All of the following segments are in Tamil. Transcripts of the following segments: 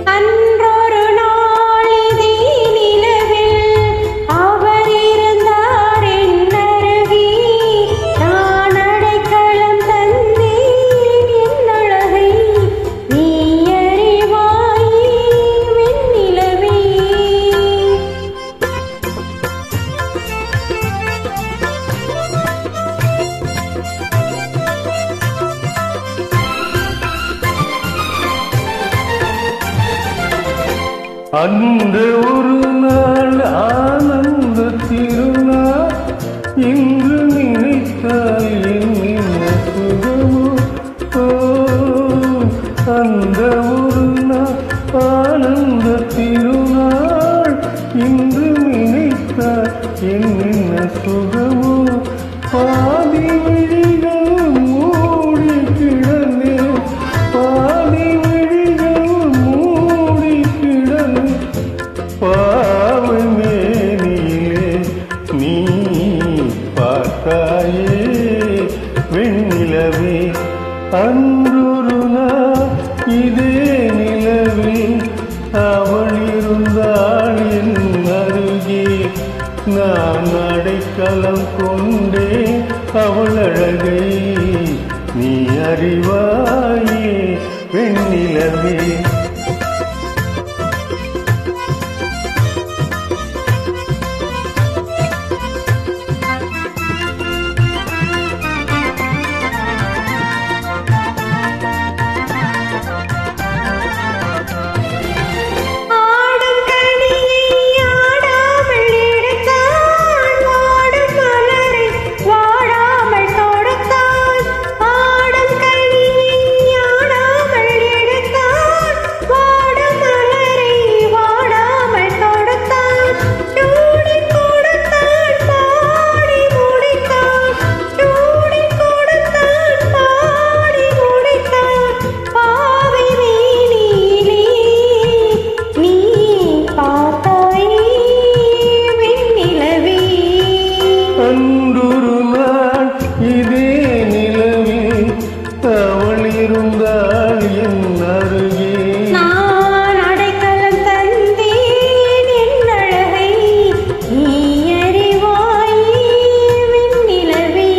அன்றொரு நாள் இதே நிலவில் அவர் இருந்தார் என் அருகே. நான் அடைக்கலம் தந்தேன் என் அழகை நீ அறிவாயே வெண்ணிலவே. அந்த ஒரு நாள் ஆனந்த திருநாள் இன்று நினைத்தால் என்ன சுகமோ. அந்த ஒரு நாள் ஆனந்த திருநாள் இன்று நினைத்தால் என்ன சுகமோ. பாதி விழிகள் மூடி கிடந்தே பாதி விழிகள் மூடி கிடந்தே பாவை மேனிலே நீ பார்த்தாயே வெண்ணிலவே. அன்றொரு நாள் இதே நிலவில் அவள் இருந்தாள் என் அருகே. நான் அடைக்கலம் கொண்டே அவள் அழகை நீ அறிவாயே வெண்ணிலவே. அன்றொரு நாள் இதே நிலவில் அவள் இருந்தாள் என் அருகே. நான் அடைக்கலம் தந்தேன் என் அழகை நீ அறிவாயே வெண்ணிலவே.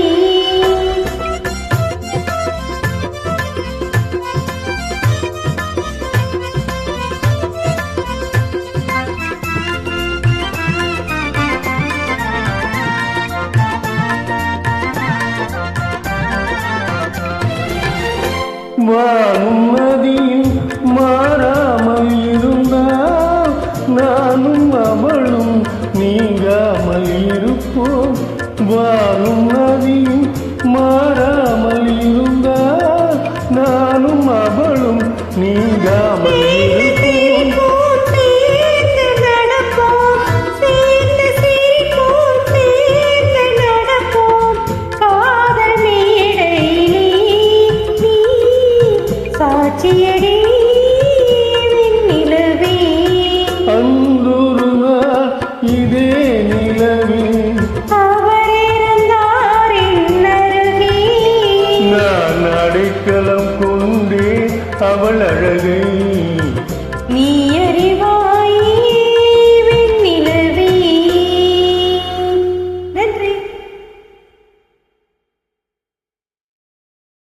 வானும் நதியும் மாறாமல் இருந்தால் நானும் அவளும் நீங்காமல் இருப்போம். வானும் நதியும் மாறாமல் இருந்தால் நானும் அவளும் நீங்காமல் இருப்போம். சாட்சியடி வெண்ணிலவே. அன்றொரு நாள் இதே நிலவில் அவர் இருந்தார் என் அருகே. நான் அடைக்கலம் கொண்டே அவள் அழகை